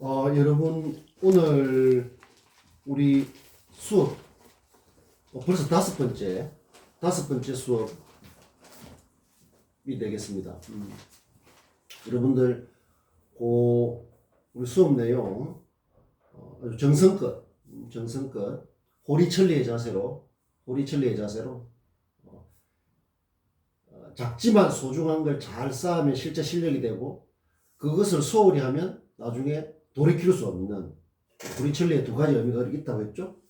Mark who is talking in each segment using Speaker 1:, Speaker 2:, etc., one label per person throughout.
Speaker 1: 여러분, 오늘 우리 수업, 벌써 다섯 번째 수업이 되겠습니다. 여러분들, 우리 수업 내용, 아주 정성껏, 호리천리의 자세로, 작지만 소중한 걸 잘 쌓으면 실제 실력이 되고, 그것을 소홀히 하면 나중에 돌이킬 수 없는, 호리천리의 두 가지 의미가 있다고 했죠.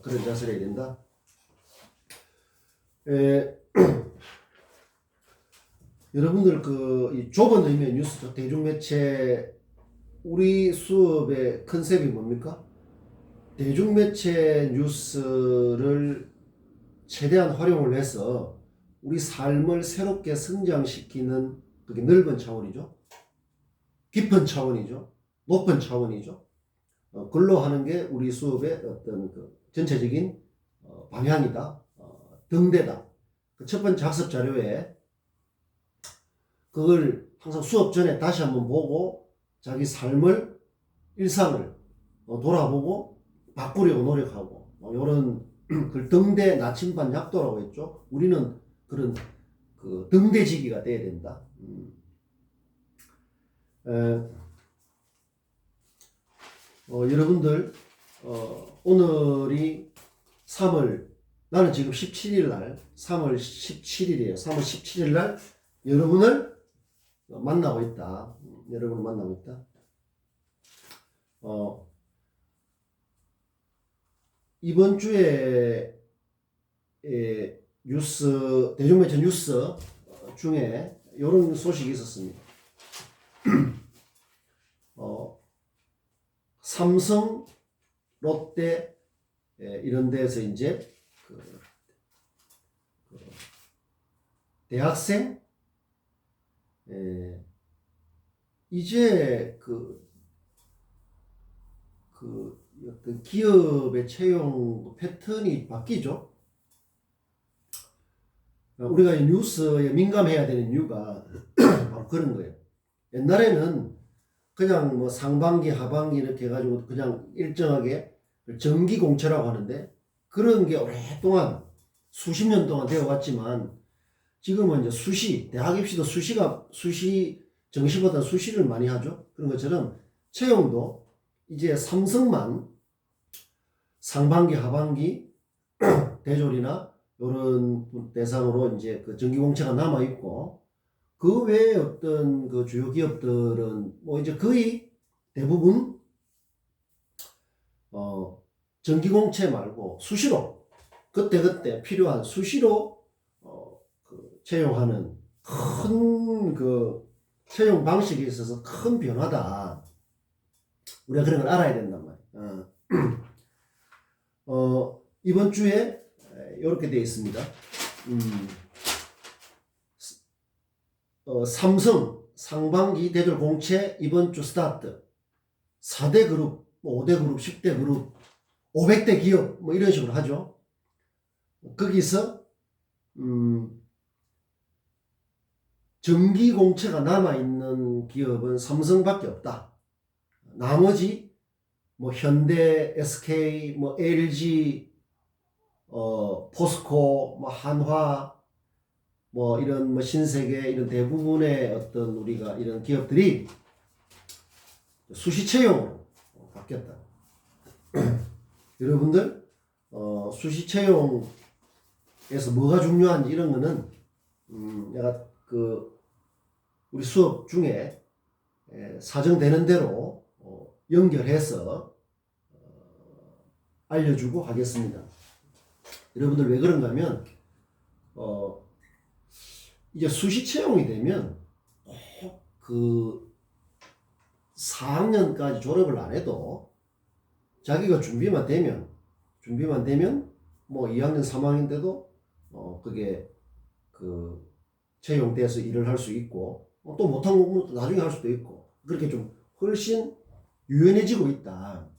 Speaker 1: 그런 자세를 해야 된다. 여러분들 이 좁은 의미의 뉴스죠. 대중매체, 우리 수업의 컨셉이 뭡니까? 대중매체 뉴스를 최대한 활용을 해서 우리 삶을 새롭게 성장시키는 그게 넓은 차원이죠. 깊은 차원이죠. 높은 차원이죠. 그걸로 하는 게 우리 수업의 어떤 전체적인 방향이다. 등대다. 첫 번째 학습 자료에 그걸 항상 수업 전에 다시 한번 보고 자기 삶을, 일상을 돌아보고 바꾸려고 노력하고, 이런 그 등대 나침반 약도라고 했죠. 우리는 그런 등대지기가 돼야 된다. 여러분들, 오늘이 나는 지금 17일 날, 3월 17일이에요. 3월 17일 날 여러분을 만나고 있다. 이번 주에 대중매체 뉴스 중에 이런 소식이 있었습니다. 삼성, 롯데 이런 데서 이제 대학생 이제 어떤 기업의 채용 패턴이 바뀌죠. 우리가 이 뉴스에 민감해야 되는 이유가 바로 그런 거예요. 옛날에는 그냥 뭐 상반기, 하반기 이렇게 해가지고 그냥 일정하게 정기공채라고 하는데, 그런 게 오랫동안 수십 년 동안 되어 왔지만, 지금은 이제 대학 입시도 정시보다 수시를 많이 하죠. 그런 것처럼 채용도 이제 삼성만 상반기, 하반기 대졸이나 이런 대상으로 이제 정기공채가 남아있고, 그 외에 어떤 주요 기업들은 뭐 이제 거의 대부분 정기공채 말고 수시로 그때 필요한 수시로 채용하는 큰 채용 방식에 있어서 큰 변화다. 우리가 그런 걸 알아야 된단 말이에요. 이번 주에 이렇게 되어 있습니다. 삼성 상반기 대졸 공채 이번 주 스타트. 4대 그룹, 5대 그룹, 10대 그룹, 500대 기업 뭐 이런 식으로 하죠. 거기서 정기 공채가 남아있는 기업은 삼성밖에 없다. 나머지 뭐 현대, SK, 뭐 LG, 포스코, 뭐 한화, 뭐 이런 뭐 신세계 이런 대부분의 어떤 우리가 이런 기업들이 수시 채용으로 바뀌었다. 여러분들 수시 채용에서 뭐가 중요한지 이런 거는 내가 우리 수업 중에 사정되는 대로 연결해서 알려주고 하겠습니다. 여러분들 왜 그런가 하면 이제 수시 채용이 되면 꼭 4학년까지 졸업을 안 해도 자기가 준비만 되면 뭐 2학년, 3학년 때도 그게 채용돼서 일을 할 수 있고, 또 못한 공부는 나중에 할 수도 있고, 그렇게 좀 훨씬 유연해지고 있다.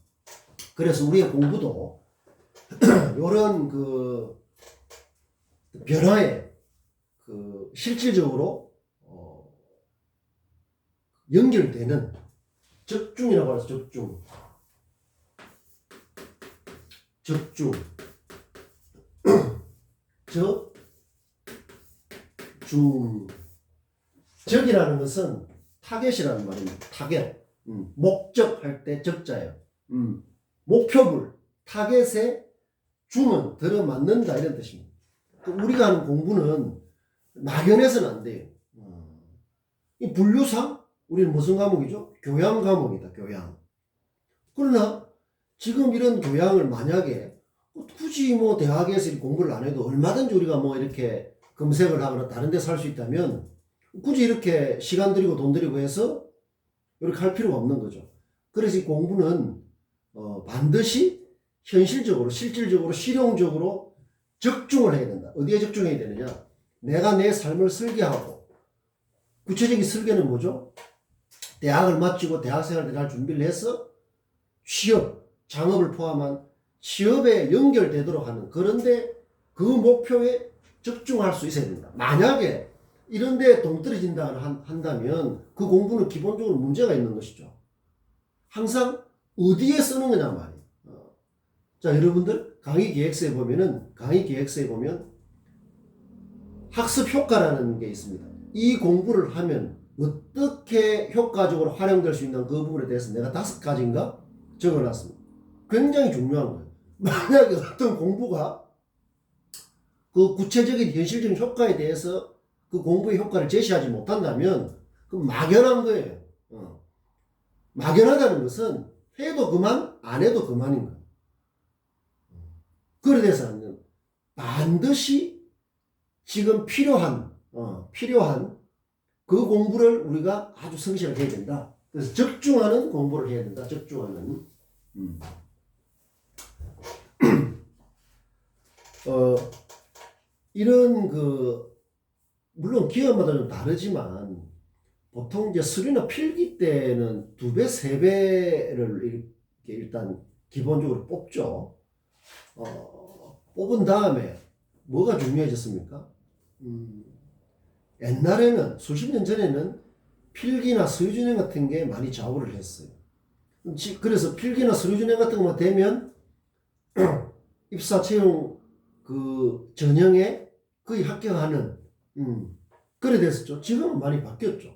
Speaker 1: 그래서 우리의 공부도 이런 변화에 실질적으로 연결되는 적중이라고 하죠. 적중. 적중. 적이라는 것은 타겟이라는 말입니다. 타겟. 목적할 때 적자예요. 목표물. 타겟에 중은 들어맞는다 이런 뜻입니다. 우리가 하는 공부는 막연해서는 안 돼요. 이 분류상 우리는 무슨 과목이죠? 교양 과목이다. 교양. 그러나 지금 이런 교양을 만약에 굳이 뭐 대학에서 공부를 안 해도 얼마든지 우리가 뭐 이렇게 검색을 하거나 다른 데서 할 수 있다면 굳이 이렇게 시간 들이고 돈 들이고 해서 이렇게 할 필요가 없는 거죠. 그래서 이 공부는 반드시 현실적으로 실질적으로 실용적으로 적중을 해야 된다. 어디에 적중해야 되느냐? 내가 내 삶을 설계하고 구체적인 설계는 뭐죠? 대학을 마치고 대학생활 때 잘 준비를 해서 취업, 창업을 포함한 취업에 연결되도록 하는 그런데 그 목표에 적중할 수 있어야 된다. 만약에 이런 데 동떨어진다 한다면 그 공부는 기본적으로 문제가 있는 것이죠. 항상 어디에 쓰는 거냐 말이에요. 자, 여러분들 강의 기획서에 보면 학습 효과라는 게 있습니다. 이 공부를 하면 어떻게 효과적으로 활용될 수 있는 그 부분에 대해서 내가 5가지인가 적어놨습니다. 굉장히 중요한 거예요. 만약에 어떤 공부가 그 구체적인 현실적인 효과에 대해서 그 공부의 효과를 제시하지 못한다면 그건 막연한 거예요. 막연하다는 것은 해도 그만, 안 해도 그만인 거예요. 그래 돼서는 반드시 지금 필요한 그 공부를 우리가 아주 성실하게 해야 된다. 그래서 적중하는 공부를 해야 된다. 적중하는. 이런 물론 기업마다 좀 다르지만 보통 이제 서류나 필기 때는 2배, 3배를 이렇게 일단 기본적으로 뽑죠. 뽑은 다음에 뭐가 중요해졌습니까? 옛날에는 수십 년 전에는 필기나 서류준행 같은 게 많이 좌우를 했어요. 그래서 필기나 서류준행 같은 것만 되면 입사 채용 그 전형에 거의 합격하는 그래 됐었죠. 지금은 많이 바뀌었죠.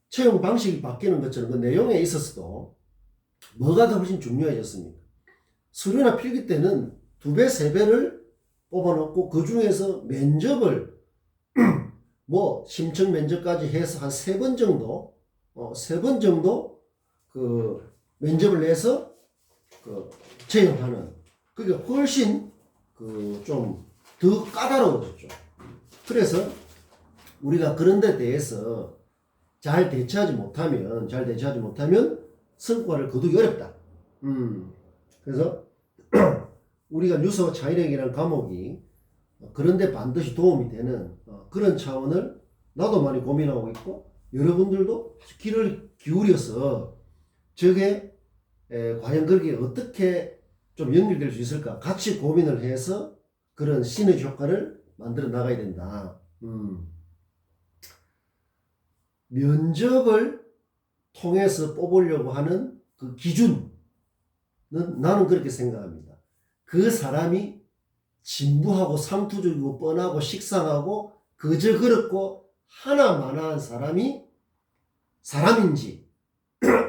Speaker 1: 채용 방식이 바뀌는 것처럼 그 내용에 있어서도 뭐가 더 훨씬 중요해졌습니까? 서류나 필기 때는 2배, 3배를 뽑아놓고 그 중에서 면접을 뭐 심층 면접까지 해서 한 3번 정도 3번 정도 그 면접을 내서 그 채용하는 그게 훨씬 그 좀 더 까다로워졌죠. 그래서 우리가 그런 데 대해서 잘 대처하지 못하면 성과를 거두기 어렵다. 그래서 우리가 뉴스와 차이력이라는 과목이 그런데 반드시 도움이 되는 그런 차원을 나도 많이 고민하고 있고 여러분들도 아주 귀를 기울여서 저게 과연 그렇게 어떻게 좀 연결될 수 있을까 같이 고민을 해서 그런 시너지 효과를 만들어 나가야 된다. 면접을 통해서 뽑으려고 하는 그 기준은 나는 그렇게 생각합니다. 그 사람이 진부하고 상투적이고 뻔하고 식상하고 그저 그렇고 하나만한 사람인지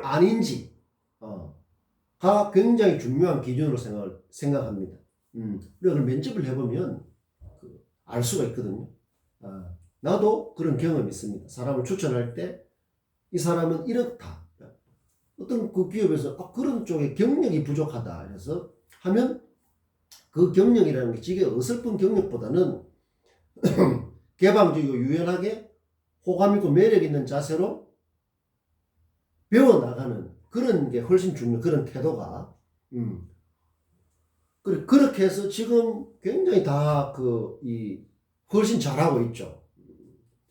Speaker 1: 아닌지 가 굉장히 중요한 기준으로 생각합니다. 그래서 면접을 해보면 알 수가 있거든요. 나도 그런 경험이 있습니다. 사람을 추천할 때 이 사람은 이렇다. 어떤 그 기업에서 그런 쪽에 경력이 부족하다. 그래서 하면 그 경력이라는 게 지게 어설픈 경력보다는 개방적이고 유연하게 호감 있고 매력 있는 자세로 배워나가는 그런 게 훨씬 중요해요. 그런 태도가. 그렇게 해서 지금 굉장히 다 훨씬 잘하고 있죠.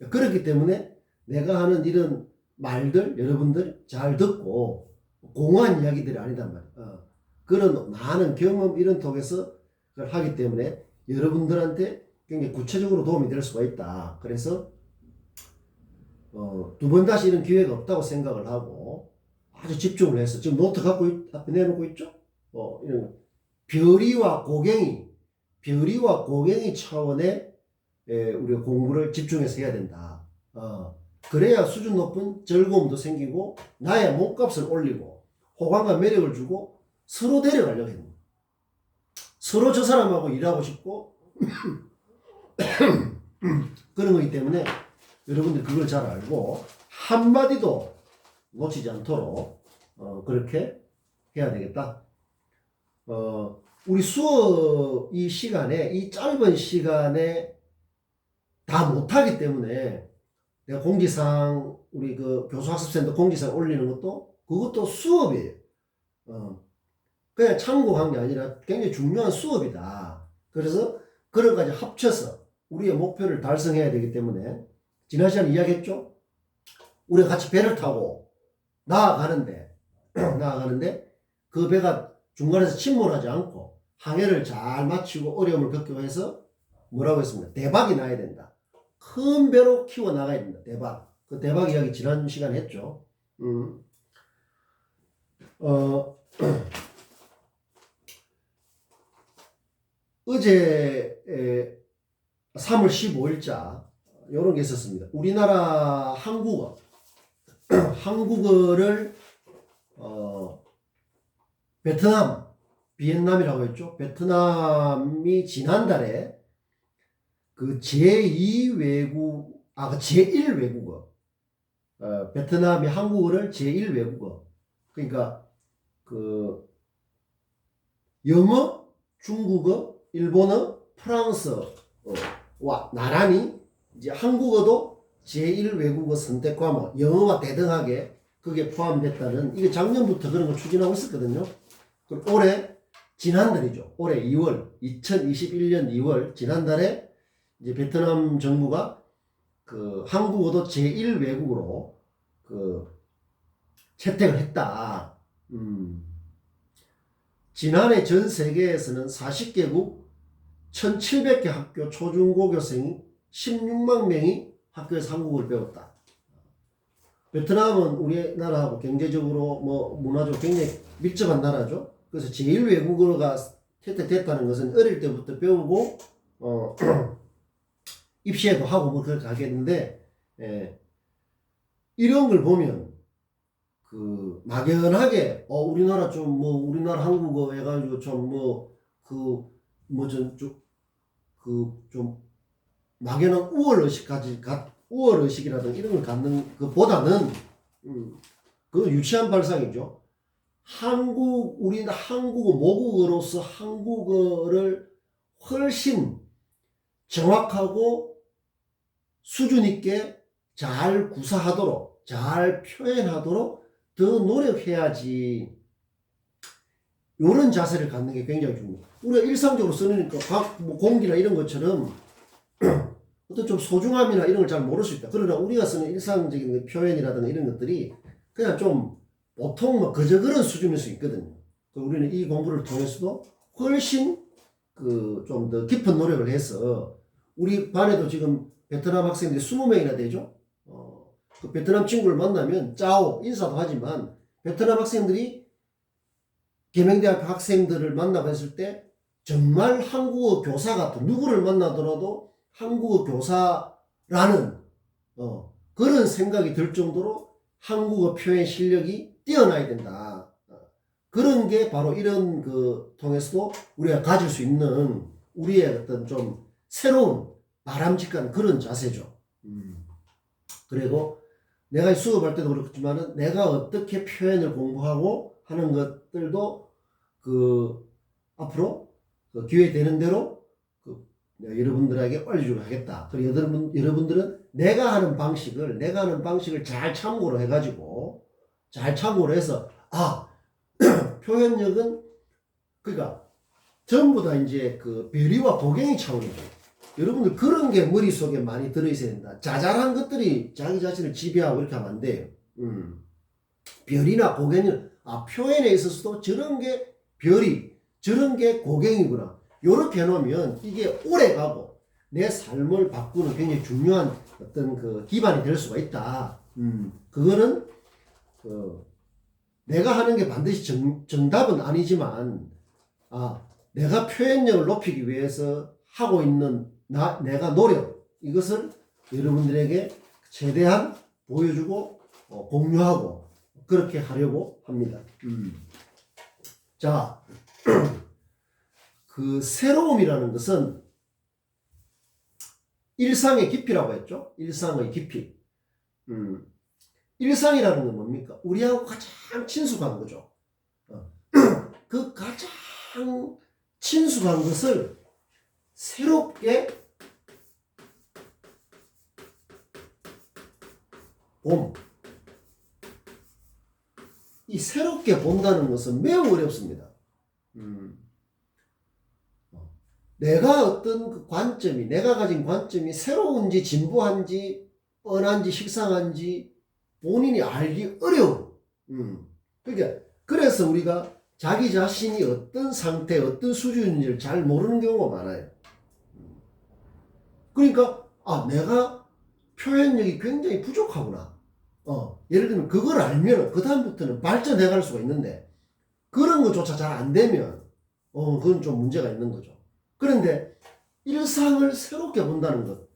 Speaker 1: 그렇기 때문에 내가 하는 이런 말들 여러분들 잘 듣고 공허한 이야기들이 아니단 말이에요. 그런 많은 경험 이런 통해서 그걸 하기 때문에 여러분들한테 굉장히 구체적으로 도움이 될 수가 있다. 그래서 2번 다시 이런 기회가 없다고 생각을 하고 아주 아주 집중을 해서 지금 노트 갖고 앞에 내놓고 있죠? 이런 별이와 고갱이 차원의 우리가 공부를 집중해서 해야 된다. 그래야 수준 높은 즐거움도 생기고 나의 몸값을 올리고 호감과 매력을 주고 서로 데려가려고 하는 거예요. 서로 저 사람하고 일하고 싶고 그런 거기 때문에 여러분들 그걸 잘 알고 한마디도 놓치지 않도록 그렇게 해야 되겠다. 우리 수업 이 시간에 이 짧은 시간에 다 못하기 때문에 내가 공지사항 우리 그 교수학습센터 공지사항 올리는 것도 그것도 수업이에요. 그냥 참고한 게 아니라 굉장히 중요한 수업이다. 그래서 그런 까지 합쳐서 우리의 목표를 달성해야 되기 때문에 지난 시간에 이야기했죠? 우리가 같이 배를 타고 나아가는데 그 배가 중간에서 침몰하지 않고 항해를 잘 마치고 어려움을 겪어서 뭐라고 했습니까? 대박이 나야 된다. 큰 배로 키워 나가야 된다. 대박. 그 대박 이야기 지난 시간에 했죠. 어제 3월 15일자 이런 게 있었습니다. 우리나라 한국어를 비엔남이라고 했죠. 베트남이 지난달에 그 제1 외국어 베트남이 한국어를 제1 외국어 그러니까 그 영어, 중국어, 일본어, 프랑스어와 나란히 이제 한국어도 제1 외국어 선택 과목 영어와 대등하게 그게 포함됐다는 이게 작년부터 그런 걸 추진하고 있었거든요. 그럼 올해 지난달이죠. 올해 2021년 2월 지난달에 이제 베트남 정부가 그 한국어도 제1 외국어로 그 채택을 했다. 지난해 전 세계에서는 40개국 1700개 학교 초중고교생이 16만 명이 학교에서 한국어를 배웠다. 베트남은 우리나라하고 경제적으로 문화적으로 굉장히 밀접한 나라죠. 그래서 제1 외국어가 채택됐다는 것은 어릴 때부터 배우고 입시에도 하고 뭐 그렇게 하겠는데 이런 걸 보면 그 막연하게 우리나라 우리나라 한국어 해가지고 좀 막연한 우월 의식이라든가 이런 걸 갖는 것보다는 그 유치한 발상이죠. 우리는 한국어 모국어로서 한국어를 훨씬 정확하고 수준 있게 잘 구사하도록 잘 표현하도록 더 노력해야지. 이런 자세를 갖는 게 굉장히 중요해요. 우리가 일상적으로 쓰니까 공기나 이런 것처럼 어떤 좀 소중함이나 이런 걸 잘 모를 수 있다. 그러나 우리가 쓰는 일상적인 표현이라든가 이런 것들이 그냥 좀 보통 그저 그런 수준일 수 있거든요. 우리는 이 공부를 통해서도 훨씬 좀 더 깊은 노력을 해서 우리 반에도 지금 베트남 학생들이 20명이나 되죠. 그 베트남 친구를 만나면 짜오 인사도 하지만 베트남 학생들이 계명대학교 학생들을 만나고 했을 때 정말 한국어 교사 같은 누구를 만나더라도 한국어 교사라는 그런 생각이 들 정도로 한국어 표현 실력이 뛰어나야 된다. 그런 게 바로 이런 통해서도 우리가 가질 수 있는 우리의 어떤 좀 새로운 바람직한 그런 자세죠. 그리고 내가 수업할 때도 그렇지만은 내가 어떻게 표현을 공부하고 하는 것들도 앞으로 기회 되는 대로 여러분들에게 알려주려 하겠다. 그리고 여러분들은 내가 하는 방식을 잘 참고로 해가지고 잘 참고로 해서 표현력은 그러니까 전부 다 이제 별이와 고갱이 차원이죠. 여러분들 그런 게 머릿속에 많이 들어있어야 된다. 자잘한 것들이 자기 자신을 지배하고 이렇게 하면 안 돼요. 별이나 고갱이는 표현에 있어서도 저런 게 별이 저런 게 고갱이구나. 요렇게 해놓으면 이게 오래가고 내 삶을 바꾸는 굉장히 중요한 어떤 기반이 될 수가 있다. 그거는 내가 하는 게 반드시 정답은 아니지만, 내가 표현력을 높이기 위해서 하고 있는 내가 노력, 이것을 여러분들에게 최대한 보여주고, 공유하고, 그렇게 하려고 합니다. 자, 그 새로움이라는 것은 일상의 깊이라고 했죠? 일상의 깊이. 일상이라는 건 뭡니까? 우리하고 가장 친숙한 거죠. 그 가장 친숙한 것을 새롭게 이 새롭게 본다는 것은 매우 어렵습니다. 내가 어떤 그 관점이, 내가 가진 관점이 새로운지 진보한지 뻔한지 식상한지 본인이 알기 어려워. 그러니까 그래서 우리가 자기 자신이 어떤 상태, 어떤 수준인지를 잘 모르는 경우가 많아요. 그러니까 내가 표현력이 굉장히 부족하구나. 예를 들면 그걸 알면 그 다음부터는 발전해 갈 수가 있는데 그런 것조차 잘 안 되면 그건 좀 문제가 있는 거죠. 그런데 일상을 새롭게 본다는 것,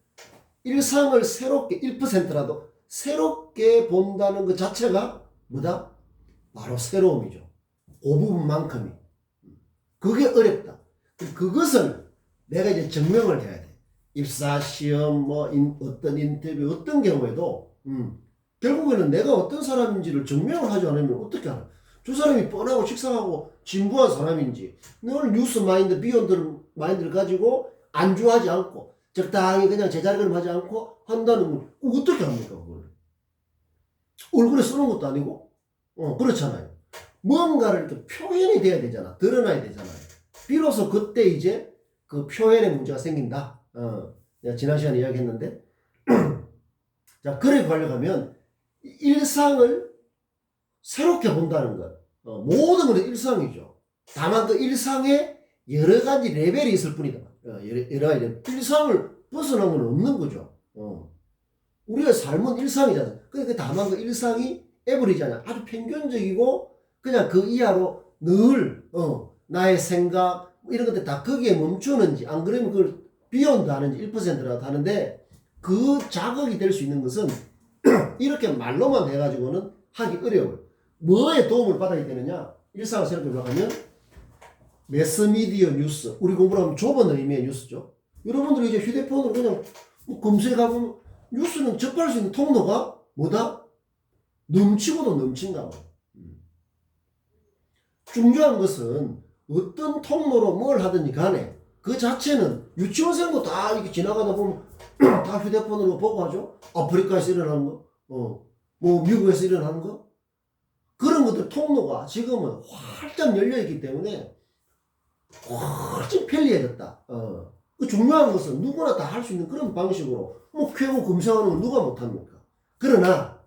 Speaker 1: 일상을 새롭게 1%라도 새롭게 본다는 것 자체가 뭐다? 바로 새로움이죠. 그 부분만큼이. 그게 어렵다. 그것을 내가 이제 증명을 해야 돼. 입사, 시험, 어떤 인터뷰, 어떤 경우에도, 결국에는 내가 어떤 사람인지를 증명을 하지 않으면 어떻게 하나? 저 사람이 뻔하고 식상하고 진부한 사람인지, 늘 뉴스 마인드, 비욘드 마인드를 가지고 안주하지 않고, 적당히 그냥 제자리걸음하지 않고 한다는 건 어떻게 합니까, 그걸? 얼굴에 쓰는 것도 아니고, 그렇잖아요. 뭔가를 이렇게 표현이 돼야 되잖아. 드러나야 되잖아요. 비로소 그때 이제 그 표현에 문제가 생긴다. 내가 지난 시간에 이야기했는데. 자, 그래 가려면 일상을 새롭게 본다는 것. 모든 것은 일상이죠. 다만 그 일상에 여러 가지 레벨이 있을 뿐이다. 여러 가지 일상을 벗어난 건 없는 거죠. 우리의 삶은 일상이잖아. 그러니까 다만 그 일상이 에버리잖아. 아주 평균적이고 그냥 그 이하로 늘 나의 생각 이런 것들 다 거기에 멈추는지 안 그러면 그걸 비욘드 하는지 1%라도 하는데 그 자극이 될 수 있는 것은 이렇게 말로만 해가지고는 하기 어려워요. 뭐에 도움을 받아야 되느냐? 일상을 새롭게 나가면 매스미디어 뉴스, 우리 공부를 하면 좁은 의미의 뉴스죠. 여러분들이 이제 휴대폰으로 그냥 검색하면 뉴스는 접할 수 있는 통로가 뭐다? 넘치고도 넘친다. 중요한 것은 어떤 통로로 뭘 하든지 간에 그 자체는 유치원생도 다 이렇게 지나가다 보면 다 휴대폰으로 보고 하죠. 아프리카에서 일어나는 거, 미국에서 일어나는 거. 그런 것들 통로가 지금은 활짝 열려있기 때문에 훨씬 편리해졌다. 그 중요한 것은 누구나 다 할 수 있는 그런 방식으로 쾌고 검색하는 걸 누가 못합니까? 그러나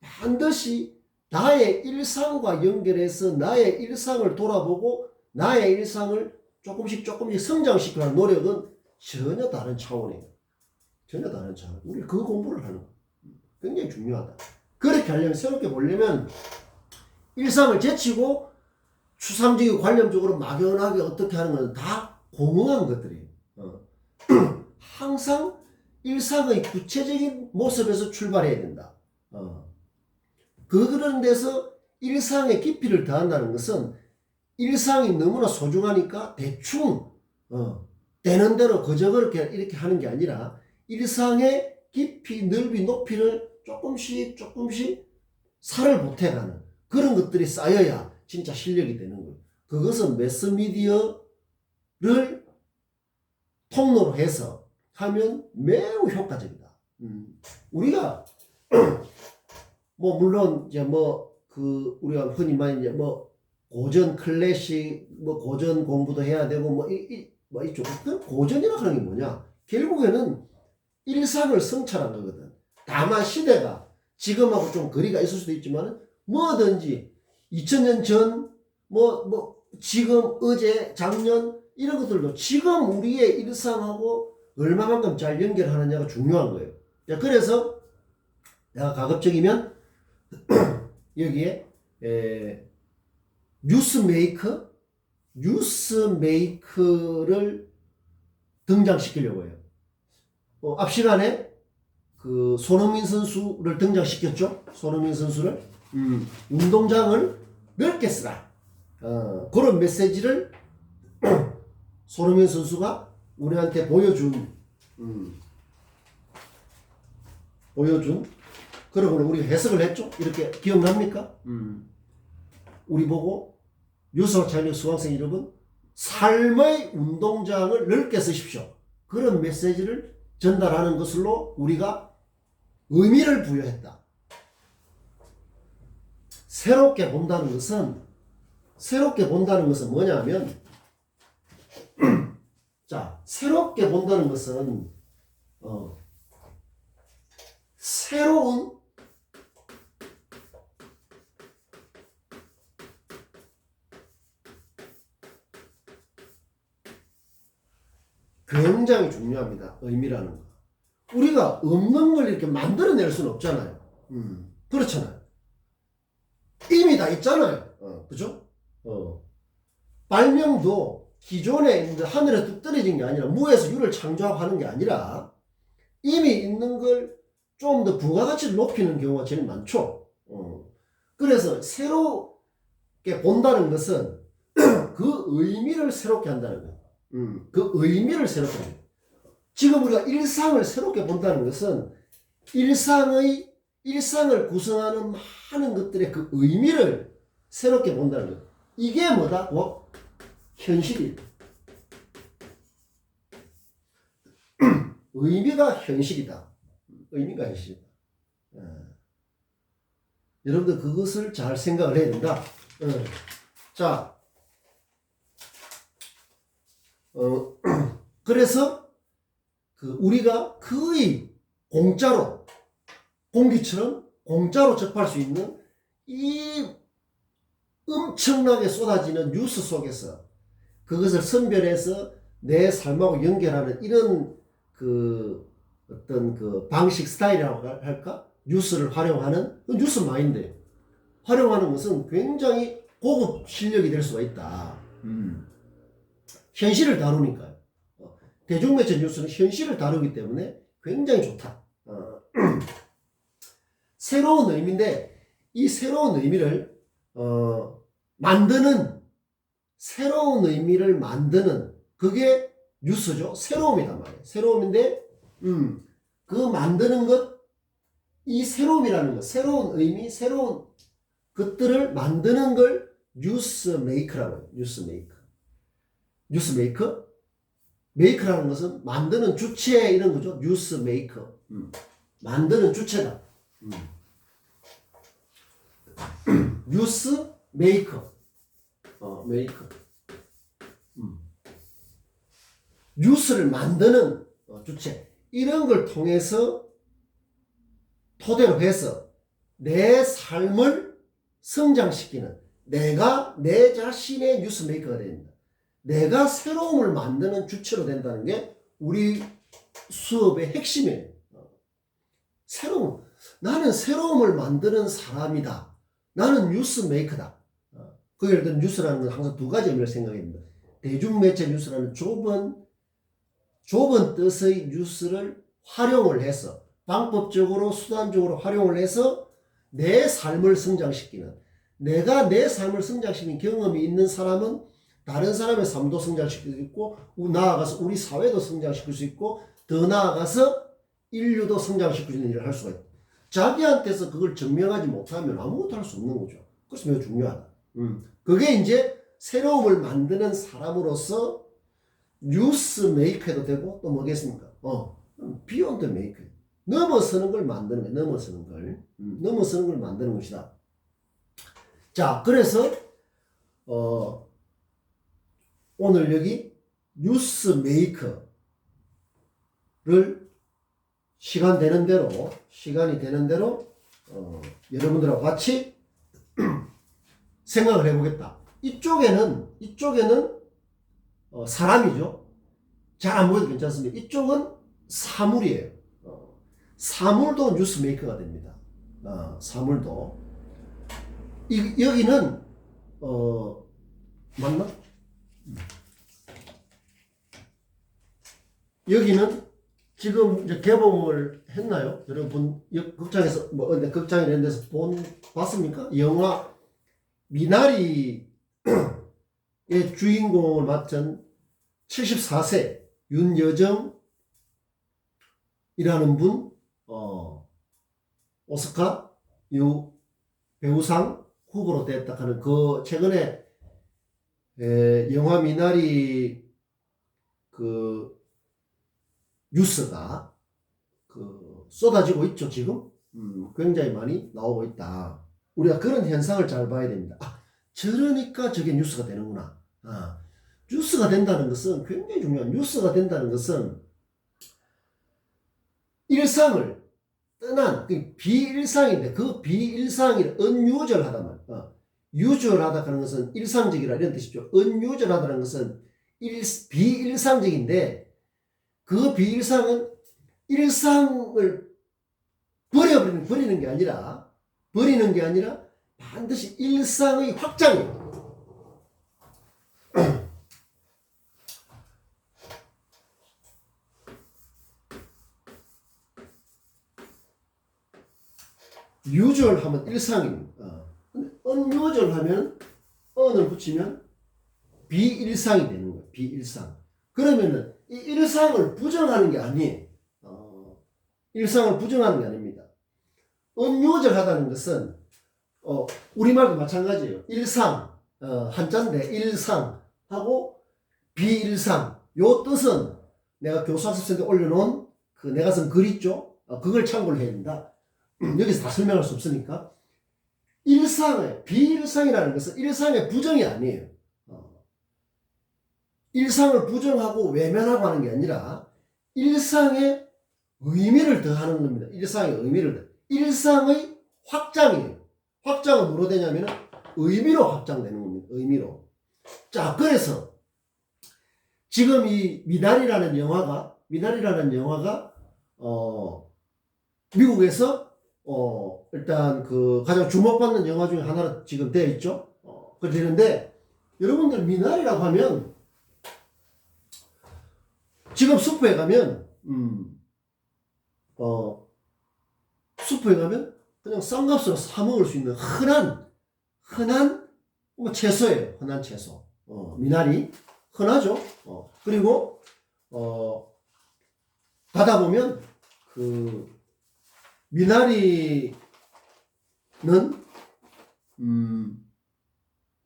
Speaker 1: 반드시 나의 일상과 연결해서 나의 일상을 돌아보고 나의 일상을 조금씩 성장시키는 노력은 전혀 다른 차원이에요. 전혀 다른 차원. 우리 그 공부를 하는 거 굉장히 중요하다. 그렇게 하려면, 새롭게 보려면 일상을 제치고 추상적이고 관념적으로 막연하게 어떻게 하는 건 다 공허한 것들이에요. 항상 일상의 구체적인 모습에서 출발해야 된다. 그런 데서 일상의 깊이를 더한다는 것은 일상이 너무나 소중하니까 대충 되는 대로 그저 그렇게 이렇게 하는 게 아니라 일상의 깊이, 넓이, 높이를 조금씩 살을 보태가는 그런 것들이 쌓여야 진짜 실력이 되는 거예요. 그것은 매스미디어를 통로로 해서 하면 매우 효과적이다. 우리가 물론 이제 우리가 흔히 말하는 이제 고전 클래식 고전 공부도 해야 되고 이쪽 고전이라고 하는 게 뭐냐? 결국에는 일상을 성찰한 거거든. 다만 시대가 지금하고 좀 거리가 있을 수도 있지만 뭐든지 2000년 전 지금 어제 작년 이런 것들도 지금 우리의 일상하고 얼마만큼 잘 연결하느냐가 중요한 거예요. 그래서 내가 가급적이면 여기에 뉴스메이크를 등장시키려고 해요. 앞 시간에 그 손흥민 선수를 등장시켰죠. 손흥민 선수를 운동장을 넓게 쓰라. 그런 메시지를 손흥민 선수가 우리한테 보여준 그러고 우리 해석을 했죠. 이렇게 기억납니까? 우리 보고 유서 자녀 수강생 여러분, 삶의 운동장을 넓게 쓰십시오. 그런 메시지를 전달하는 것으로 우리가 의미를 부여했다. 새롭게 본다는 것은 뭐냐면 자, 새롭게 본다는 것은 새로운 굉장히 중요합니다. 의미라는 거. 우리가 없는 걸 이렇게 만들어낼 수는 없잖아요. 그렇잖아요. 이미 다 있잖아요. 그죠? 발명도 기존에 있는 하늘에 뚝 떨어진 게 아니라 무에서 유를 창조하는 게 아니라 이미 있는 걸 좀 더 부가가치를 높이는 경우가 제일 많죠. 그래서 새롭게 본다는 것은 그 의미를 새롭게 한다는 거예요. 그 의미를 새롭게 한다는 거예요. 지금 우리가 일상을 새롭게 본다는 것은 일상을 구성하는 많은 것들의 그 의미를 새롭게 본다는 거예요. 이게 뭐다? 현실이에요. 의미가 현실이다. 의미가 현실이다. 여러분들 그것을 잘 생각을 해야 된다. 자, 그래서 우리가 거의 공짜로 공기처럼 공짜로 접할 수 있는 이 엄청나게 쏟아지는 뉴스 속에서 그것을 선별해서 내 삶하고 연결하는 이런 어떤 방식 스타일이라고 할까? 뉴스를 활용하는 뉴스 마인드 활용하는 것은 굉장히 고급 실력이 될 수가 있다. 현실을 다루니까요. 대중매체 뉴스는 현실을 다루기 때문에 굉장히 좋다. 새로운 의미인데 이 새로운 의미를 새로운 의미를 만드는 그게 뉴스죠. 새로움이란 말이에요. 새로움인데 그 만드는 것, 이 새로움이라는 것, 새로운 의미, 새로운 것들을 만드는 걸 뉴스메이커라고 해요. 뉴스메이커? 메이커라는 것은 만드는 주체 이런 거죠. 뉴스메이커. 만드는 주체다. 뉴스메이커. 메이커. 뉴스를 만드는 주체. 이런 걸 통해서 토대로 해서 내 삶을 성장시키는 내가 내 자신의 뉴스메이커가 됩니다. 내가 새로움을 만드는 주체로 된다는 게 우리 수업의 핵심이에요. 새로움. 나는 새로움을 만드는 사람이다. 나는 뉴스메이커다. 그 예를 들어 뉴스라는 건 항상 두 가지 의미를 생각합니다. 대중매체 뉴스라는 좁은 뜻의 뉴스를 활용을 해서 방법적으로 수단적으로 활용을 해서 내 삶을 성장시키는 내가 내 삶을 성장시키는 경험이 있는 사람은 다른 사람의 삶도 성장시킬 수 있고 나아가서 우리 사회도 성장시킬 수 있고 더 나아가서 인류도 성장시킬 수 있는 일을 할 수가 있다. 자기한테서 그걸 증명하지 못하면 아무것도 할 수 없는 거죠. 그래서 매우 중요하다. 그게 이제 새로움을 만드는 사람으로서 뉴스 메이커도 되고 또 뭐겠습니까? 비욘드 메이커. 넘어서는 걸 만드는 거예요. 넘어서는 걸 만드는 것이다. 자, 그래서 오늘 여기 뉴스 메이커를 시간이 되는 대로 여러분들하고 같이 생각을 해보겠다. 이쪽에는 사람이죠. 잘 안 보여도 괜찮습니다. 이쪽은 사물이에요. 사물도 뉴스 메이커가 됩니다. 사물도. 여기는 맞나? 여기는 지금 이제 개봉을 했나요? 여러분 극장에서 근데 극장에 이런 데서 봤습니까? 영화 미나리의 주인공을 맡은 74세 윤여정이라는 분, 오스카 배우상 후보로 됐다 하는 그 최근에 영화 미나리 그 뉴스가 쏟아지고 있죠, 지금. 굉장히 많이 나오고 있다. 우리가 그런 현상을 잘 봐야 됩니다. 저러니까 저게 뉴스가 되는구나. 뉴스가 된다는 것은 굉장히 중요한, 뉴스가 된다는 것은 일상을 떠난 비일상인데 그 비일상이 unusual하단 말이야. usual하다 하는 것은 일상적이라 이런 뜻이죠. unusual하다는 것은 비일상적인데 그 비일상은 일상을 버리는 게 아니라 반드시 일상의 확장이에요. usual 하면 일상입니다. unusual 하면 un을 붙이면 비일상이 되는 거예요. 비일상. 그러면은 이 일상을 부정하는 게 아니에요. 일상을 부정하는 게 아닙니다. unusual하다는 것은 우리말도 마찬가지예요. 일상, 한자인데 일상하고 비일상. 요 뜻은 내가 교수학습센터에 올려놓은 내가 쓴 글 있죠? 그걸 참고를 해야 된다. 여기서 다 설명할 수 없으니까. 비일상이라는 것은 일상의 부정이 아니에요. 일상을 부정하고 외면하고 하는 게 아니라 일상의 의미를 더하는 겁니다. 일상의 의미를 더. 일상의 확장이에요. 확장은 뭐로 되냐면 의미로 확장되는 겁니다. 의미로. 자, 그래서 지금 이 미나리라는 영화가 미국에서 일단 가장 주목받는 영화 중에 하나로 지금 되어 있죠. 그러는데 여러분들 미나리라고 하면 지금 슈퍼에 가면 그냥 싼값으로 사 먹을 수 있는 흔한 채소예요. 흔한 채소. 미나리 흔하죠. 그리고 가다 보면 미나리는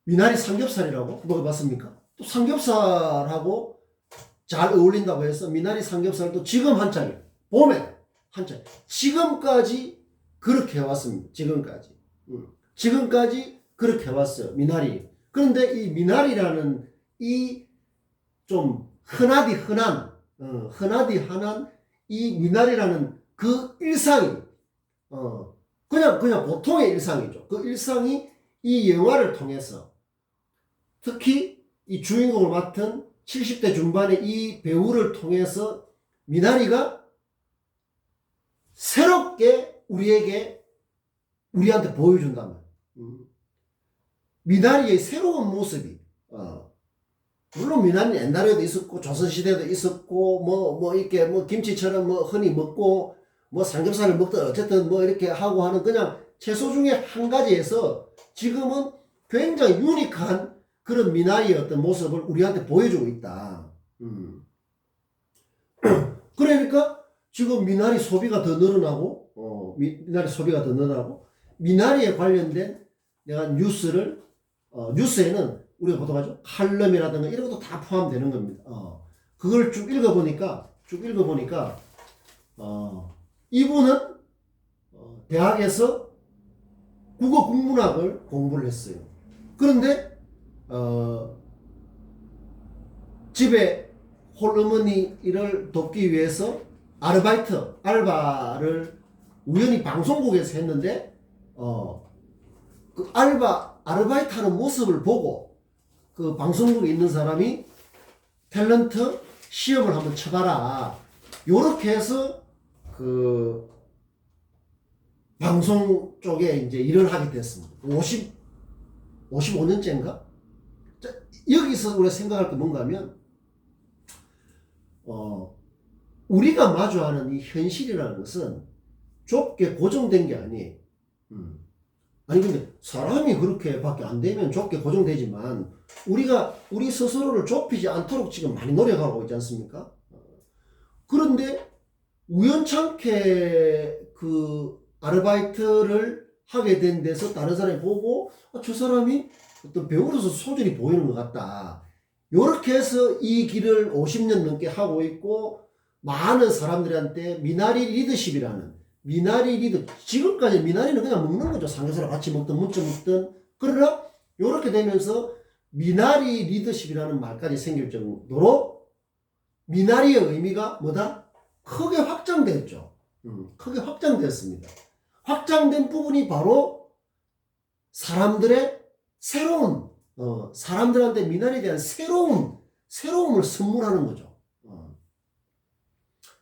Speaker 1: 미나리 삼겹살이라고 먹어봤습니까? 또 삼겹살하고 잘 어울린다고 해서 미나리 삼겹살도 지금 한창이에요. 봄에 한창. 지금까지 그렇게 해왔습니다. 지금까지 그렇게 해왔어요. 미나리. 그런데 이 미나리라는 이 좀 흔한 이 미나리라는 그 일상이 그냥 보통의 일상이죠. 그 일상이 이 영화를 통해서 특히 이 주인공을 맡은 70대 중반의 이 배우를 통해서 미나리가 새롭게 우리한테 보여준단 말이에요. 미나리의 새로운 모습이 물론 미나리는 옛날에도 있었고 조선시대에도 있었고 이렇게 김치처럼 흔히 먹고 삼겹살을 먹든 어쨌든 이렇게 하고 하는 그냥 채소 중에 한 가지에서 지금은 굉장히 유니크한 그런 미나리의 어떤 모습을 우리한테 보여주고 있다. 그러니까 지금 미나리 소비가 더 늘어나고 미나리에 관련된 내가 뉴스에는 우리가 보통 하죠. 칼럼이라든가 이런 것도 다 포함되는 겁니다. 그걸 쭉 읽어보니까 이분은 대학에서 국어 국문학을 공부를 했어요. 그런데 집에 홀어머니를 돕기 위해서 알바를 우연히 방송국에서 했는데 그 아르바이트 하는 모습을 보고 그 방송국에 있는 사람이 탤런트 시험을 한번 쳐봐라. 요렇게 해서 그 방송 쪽에 이제 일을 하게 됐습니다. 55년째인가? 여기서 우리가 생각할 게 뭔가 하면 우리가 마주하는 이 현실이라는 것은 좁게 고정된 게 아니에요. 아니 근데 사람이 그렇게밖에 안 되면 좁게 고정되지만 우리가 우리 스스로를 좁히지 않도록 지금 많이 노력하고 있지 않습니까? 그런데 우연찮게 그 아르바이트를 하게 된 데서 다른 사람이 보고 저 사람이 어떤 배우로서 소질이 보이는 것 같다. 요렇게 해서 이 길을 50년 넘게 하고 있고 많은 사람들한테 미나리 리더십이라는 미나리 리더 지금까지 미나리는 그냥 먹는 거죠. 삼겹살을 같이 먹든 무쳐 먹든 그러나 요렇게 되면서 미나리 리더십이라는 말까지 생길 정도로 미나리의 의미가 뭐다? 크게 확장됐죠. 크게 확장됐습니다. 확장된 부분이 바로 사람들의 새로운 사람들한테 미나리에 대한 새로움을 선물하는 거죠.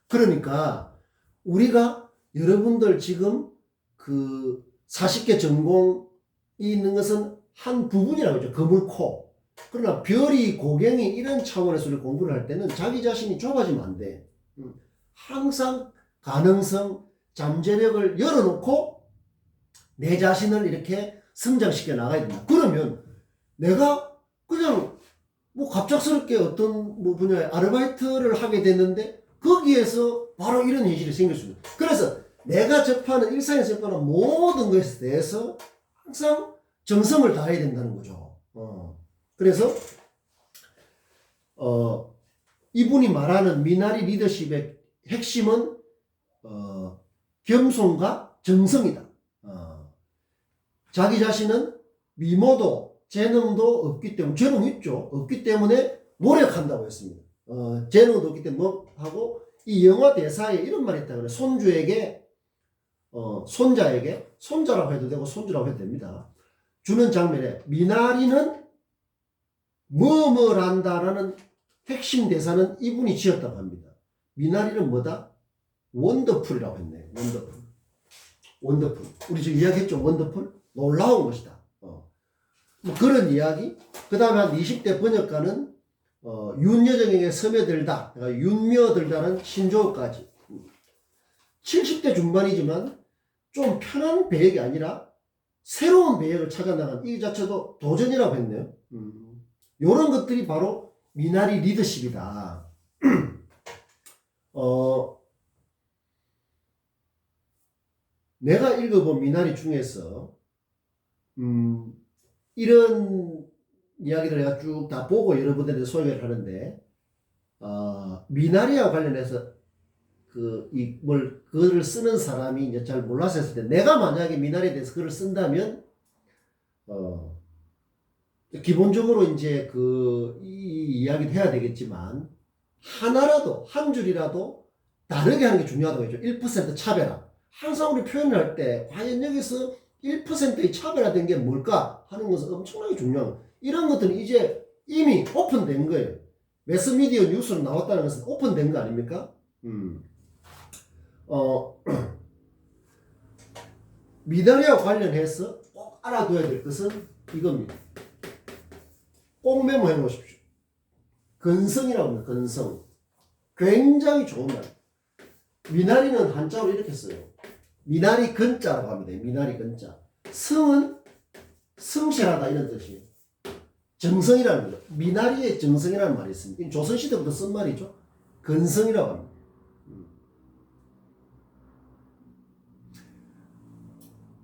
Speaker 1: 그러니까 우리가 여러분들 지금 그 40개 전공이 있는 것은 한 부분이라고 하죠. 거물코. 그러나 별이, 고갱이 이런 차원에서 우리 공부를 할 때는 자기 자신이 좁아지면 안 돼. 항상 가능성, 잠재력을 열어놓고 내 자신을 이렇게 성장시켜 나가야 된다. 그러면 내가 그냥 뭐 갑작스럽게 어떤 뭐 분야에 아르바이트를 하게 됐는데 거기에서 바로 이런 현실이 생길 수 있는. 그래서 내가 접하는 일상에서 접하는 모든 것에 대해서 항상 정성을 다해야 된다는 거죠. 그래서 이분이 말하는 미나리 리더십의 핵심은 겸손과 정성이다. 자기 자신은 미모도 재능도 없기 때문에 재능 있죠. 없기 때문에 노력한다고 했습니다. 재능도 없기 때문에 하고 이 영화 대사에 이런 말이 있다 그래. 손주에게 손자에게 손자라고 해도 되고 손주라고 해도 됩니다. 주는 장면에 미나리는 뭐뭐란다라는 핵심 대사는 이분이 지었다고 합니다. 미나리는 뭐다? 원더풀이라고 했네. 원더풀. 우리 지금 이야기했죠. 원더풀. 놀라운 것이다. 뭐 그런 이야기. 그 다음에 한 20대 번역가는 윤여정에게 스며들다. 그러니까 윤며들다는 신조어까지. 70대 중반이지만 좀 편한 배역이 아니라 새로운 배역을 찾아나간 이 자체도 도전이라고 했네요. 이런 것들이 바로 미나리 리더십이다. 내가 읽어본 미나리 중에서 이런 이야기를 내가 쭉 다 보고 여러분들한테 소개를 하는데 미나리와 관련해서 글을 쓰는 사람이 이제 잘 몰라서 했을 때 내가 만약에 미나리에 대해서 글을 쓴다면 기본적으로 이제 이 이야기를 해야 되겠지만 하나라도 한 줄이라도 다르게 하는 게 중요하다고 했죠. 1% 차별화. 항상 우리 표현을 할 때 과연 여기서 1%의 차별화된 게 뭘까 하는 것은 엄청나게 중요한 거예요. 이런 것들은 이제 이미 오픈된 거예요. 매스미디어 뉴스로 나왔다는 것은 오픈된 거 아닙니까? 미나리와 관련해서 꼭 알아둬야 될 것은 이겁니다. 꼭 메모해 놓으십시오. 근성이라고 합니다. 근성. 굉장히 좋은 말. 미나리는 한자로 이렇게 써요. 미나리 근자라고 합니다. 미나리 근자. 성은 성실하다 이런 뜻이에요. 정성이라는 거죠. 미나리의 정성이라는 말이 있습니다. 조선시대부터 쓴 말이죠. 근성이라고 합니다.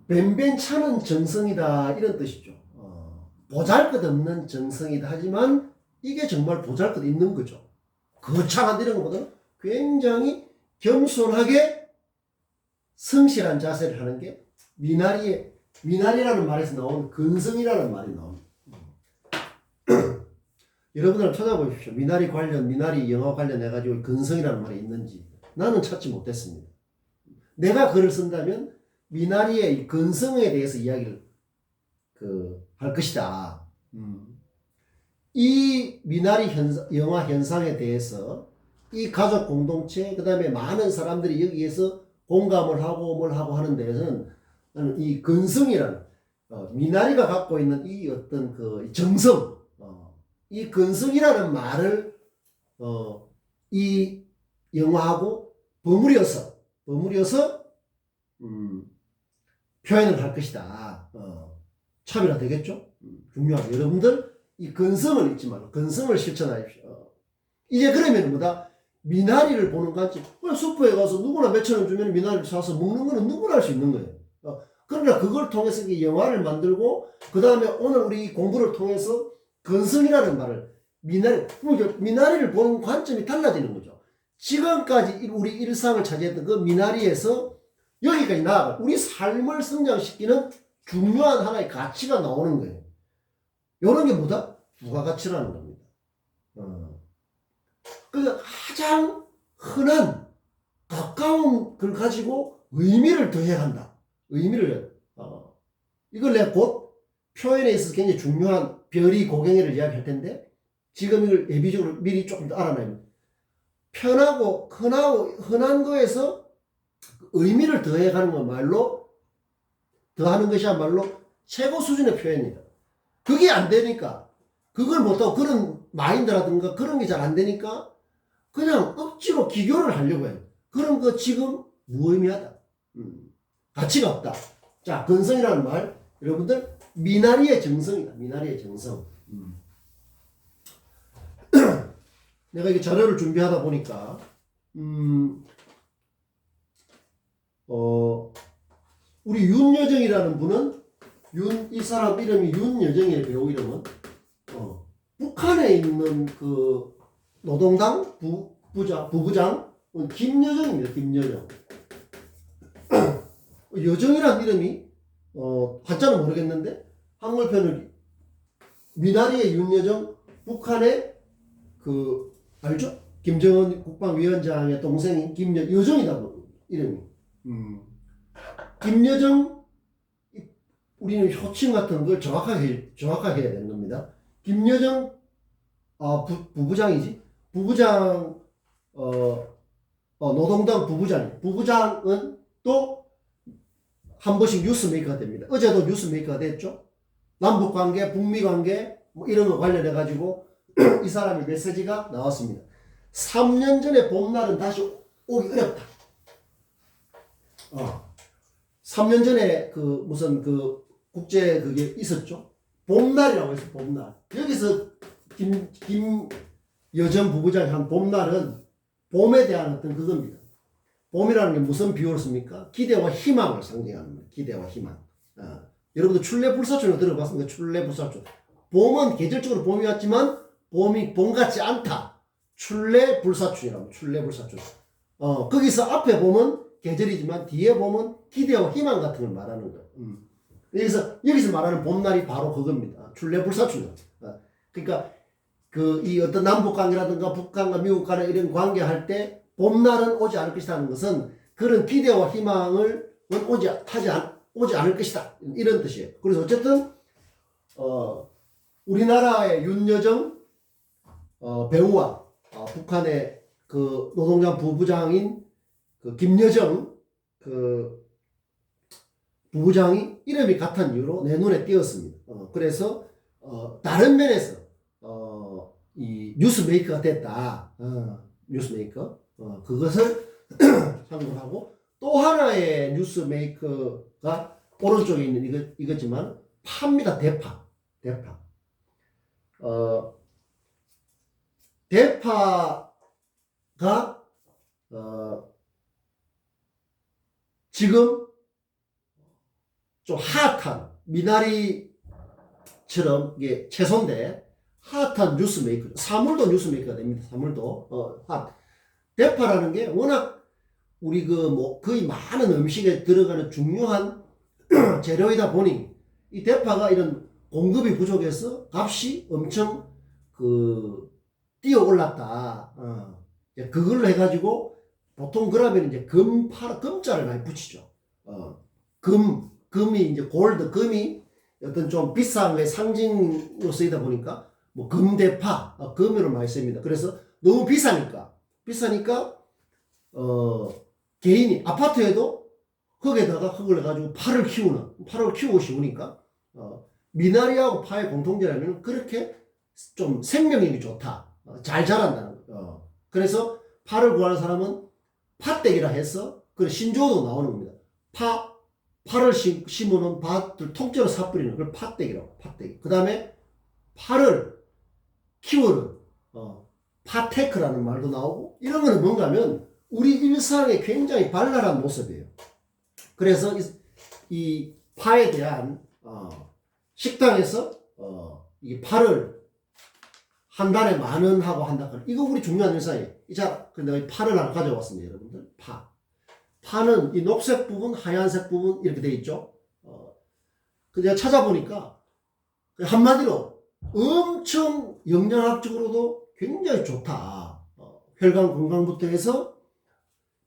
Speaker 1: 뱀뱀차는 정성이다 이런 뜻이죠. 보잘것없는 정성이다 하지만 이게 정말 보잘것 있는 거죠. 거창한 이런 것보다는 굉장히 겸손하게 성실한 자세를 하는 게 미나리라는 말에서 나온 근성이라는 말이 나옵니다. 여러분들 찾아보십시오. 미나리 영화 관련해가지고 근성이라는 말이 있는지 나는 찾지 못했습니다. 내가 글을 쓴다면 미나리의 근성에 대해서 이야기를 할 것이다. 이 미나리 영화 현상에 대해서 이 가족 공동체, 그 다음에 많은 사람들이 여기에서 공감을 하고 뭘 하고 하는 데에서는 나는 이 근성이라는 미나리가 갖고 있는 이 어떤 그 정성, 이 근성이라는 말을 이 영화하고 버무려서 표현을 할 것이다. 차별화 되겠죠? 중요하죠. 여러분들 이 근성을 잊지 말고 근성을 실천하십시오. 이제 그러면 뭐다? 미나리를 보는 관점. 그냥 슈퍼에 가서 누구나 몇천 원 주면 미나리를 사서 먹는 거는 누구나 할 수 있는 거예요. 그러나 그걸 통해서 이 영화를 만들고 그 다음에 오늘 우리 이 공부를 통해서 근성이라는 말을 미나리를 보는 관점이 달라지는 거죠. 지금까지 우리 일상을 차지했던 그 미나리에서 여기까지 나아가 우리 삶을 성장시키는 중요한 하나의 가치가 나오는 거예요. 이런 게 뭐다? 부가가치라는 겁니다. 그러니까 가장 흔한 가까운 걸 가지고 의미를 더해야 한다. 의미를 이걸 내가 곧 표현에 있어서 굉장히 중요한 별이 고갱이를 이야기할 텐데 지금 이걸 예비적으로 미리 조금 더 알아놔야 편하고 흔한 거에서 의미를 더해가는 건 말로 더하는 것이야말로 최고 수준의 표현이다. 그게 안 되니까 그걸 못하고 그런 마인드라든가 그런 게 잘 안 되니까 그냥 억지로 기교를 하려고 해요. 그런 거 지금 무의미하다. 가치가 없다. 자, 근성이라는 말 여러분들 미나리의 정성이다. 미나리의 정성. 내가 이게 자료를 준비하다 보니까 우리 윤여정이라는 분은 이 사람 이름이 윤여정이에요. 배우 이름은 북한에 있는 그 노동당 부부장 김여정입니다. 김여정. 여정이라는 이름이 한자는 모르겠는데 한글편을 미나리의 윤여정 북한의 그 알죠? 김정은 국방위원장의 동생인 여정이다 이름이. 김여정 우리는 효칭 같은 걸 정확하게 해야 되는 겁니다. 김여정 부부장이지. 부부장 노동당 부부장은 또 한 번씩 뉴스메이커가 됩니다. 어제도 뉴스메이커가 됐죠. 남북관계, 북미관계 뭐 이런 거 관련해 가지고 이 사람의 메시지가 나왔습니다. 3년 전에 봄날은 다시 오기 어렵다. 3년 전에 그 무슨 그 국제 그게 있었죠. 봄날이라고 해서 봄날. 여기서 김여정 부부장이 한 봄날은 봄에 대한 어떤 그겁니다. 봄이라는 게 무슨 비유를 씁니까? 기대와 희망을 상징하는 거예요. 기대와 희망. 여러분들 출래불사춘을 들어봤습니까? 출래불사춘. 봄은 계절적으로 봄이 왔지만 봄이 봄 같지 않다. 출래불사춘이라고. 출래불사춘. 거기서 앞에 봄은 계절이지만 뒤에 봄은 기대와 희망 같은 걸 말하는 거예요. 여기서 말하는 봄날이 바로 그겁니다. 출래불사춘. 그러니까 이 어떤 남북 관계라든가 북한과 미국 간의 이런 관계할 때 봄날은 오지 않을 것이라는 것은 그런 기대와 희망을 오지 않을 것이다. 이런 뜻이에요. 그래서 어쨌든 우리나라의 윤여정 배우와 북한의 그 노동당 부부장인 그 김여정 그 부부장이 이름이 같은 이유로 내 눈에 띄었습니다. 그래서 다른 면에서 이 뉴스메이커가 됐다. 뉴스메이커. 그것을 참고하고 또 하나의 뉴스메이커가 오른쪽에 있는 이거지만 파입니다. 대파. 대파가 지금 좀 핫한 미나리처럼 이게 채소인데 핫한 뉴스메이커. 사물도 뉴스메이커가 됩니다. 사물도 핫. 대파라는 게 워낙 우리 거의 많은 음식에 들어가는 중요한 재료이다 보니 이 대파가 이런 공급이 부족해서 값이 엄청 뛰어 올랐다. 그걸로 해가지고 보통 그러면 이제 금자를 많이 붙이죠. 금이 이제 골드, 금이 어떤 좀 비싼 게 상징으로 쓰이다 보니까 뭐 금대파, 금으로 많이 씁니다. 그래서 너무 비싸니까 개인이 아파트에도 흙에다가 흙을 해가지고 파를 키우고 쉬우니까 미나리하고 파의 공통점은 그렇게 좀 생명력이 좋다. 잘 자란다는 거. 그래서 파를 구하는 사람은 파떼기라 해서 그 신조어도 나오는 겁니다. 파를 심어놓은 밭을 통째로 사뿌리는 그걸 파떼기라고. 파떼기. 그 다음에 파를 키우는 파테크라는 말도 나오고 이런 거는 뭔가 하면 우리 일상에 굉장히 발랄한 모습이에요. 그래서 이 파에 대한 식당에서 이 파를 한 달에 10,000원 하고 한다. 이거 우리 중요한 일상이에요. 자, 내가 파를 하나 가져왔습니다, 여러분들. 파는 이 녹색 부분, 하얀색 부분 이렇게 돼 있죠. 내가 찾아보니까 한마디로 엄청 영양학적으로도 굉장히 좋다. 혈관 건강부터 해서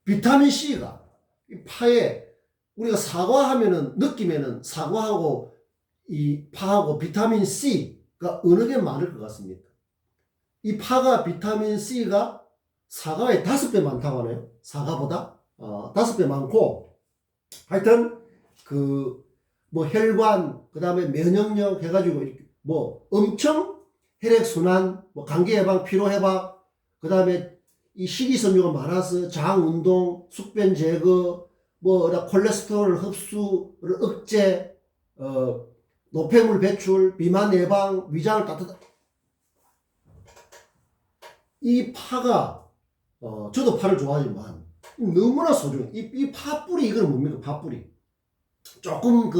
Speaker 1: 비타민 C가 이 파에 우리가 사과하면은 느끼면은 사과하고 이 파하고 비타민 C가 어느 게 많을 것 같습니까? 이 파가 비타민 C가 사과의 5배 많다고 하네요. 사과보다 5배 많고 하여튼 뭐 혈관 그다음에 면역력 해가지고 뭐 엄청 혈액순환 뭐 감기 예방 피로 회복 그다음에 이 식이섬유가 많아서 장 운동 숙변 제거 뭐 콜레스테롤 흡수를 억제 노폐물 배출 비만 예방 위장을 따뜻한 이 파가 저도 파를 좋아하지만 너무나 소중해. 이 파뿌리 이건 뭡니까? 파뿌리. 조금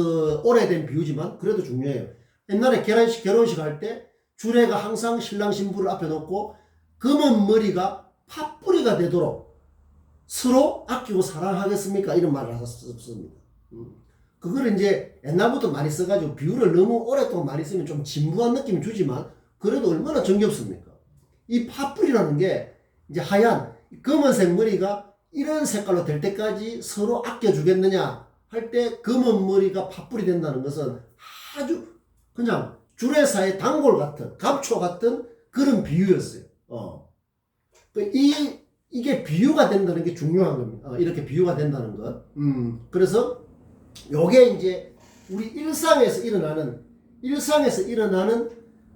Speaker 1: 오래된 비유지만 그래도 중요해요. 옛날에 결혼식 할 때 주례가 항상 신랑 신부를 앞에 놓고 검은 머리가 파뿌리가 되도록 서로 아끼고 사랑하겠습니까? 이런 말을 하셨습니다. 그걸 이제 옛날부터 많이 써가지고 비유를 너무 오랫동안 많이 쓰면 좀 진부한 느낌이 주지만 그래도 얼마나 정겹습니까? 이 파뿌리라는 게 이제 하얀 검은색 머리가 이런 색깔로 될 때까지 서로 아껴주겠느냐 할 때 검은 머리가 파뿌리 된다는 것은 아주 그냥 주례사의 단골 같은 감초 같은 그런 비유였어요. 이게 비유가 된다는 게 중요한 겁니다. 이렇게 비유가 된다는 것. 그래서 요게 이제 우리 일상에서 일어나는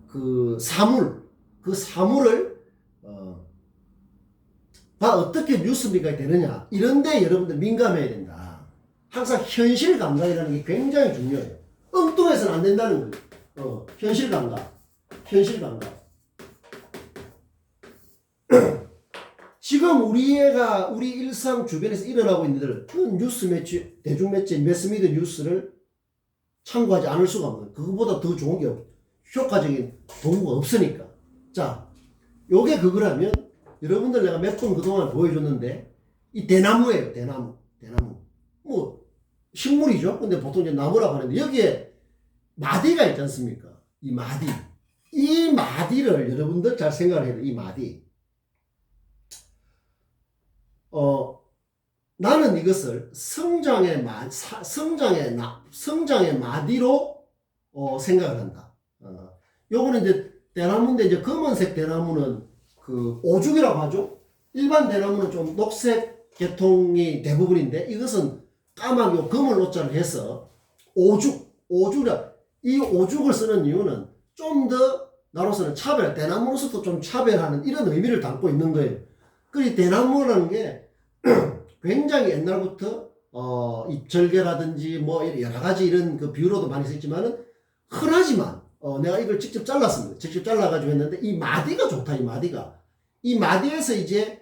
Speaker 1: 그 사물을 어떻게 뉴스미가 되느냐 이런데 여러분들 민감해야 된다. 항상 현실 감각이라는 게 굉장히 중요해요. 엉뚱해서는 안 된다는 거예요. 현실 감각. 지금 우리 일상 주변에서 일어나고 있는 뉴스 매체, 대중 매체, 매스미디어 뉴스를 참고하지 않을 수가 없는 그거보다 더 좋은 게 효과적인 도구가 없으니까. 자, 요게 그거라면 여러분들 내가 몇 번 그동안 보여줬는데 이 대나무예요. 대나무. 뭐 식물이죠. 근데 보통 이제 나무라고 하는데 여기에 마디가 있지 않습니까? 이 마디를 여러분들 잘 생각을 해야 돼요. 이 마디. 나는 이것을 성장의 마디로 생각을 한다. 요거는 이제 대나무인데 이제 검은색 대나무는 그 오죽이라고 하죠. 일반 대나무는 좀 녹색 계통이 대부분인데 이것은 까맣게 검은 오자를 해서 오죽이라 이 오죽을 쓰는 이유는 좀 더 나로서는 대나무로서도 좀 차별하는 이런 의미를 담고 있는 거예요. 그 대나무라는 게 굉장히 옛날부터 이 절개라든지 뭐 여러 가지 이런 그 비유로도 많이 쓰지만은 흔하지만 내가 이걸 직접 잘랐습니다. 직접 잘라가지고 했는데 이 마디가 좋다. 이 마디에서 이제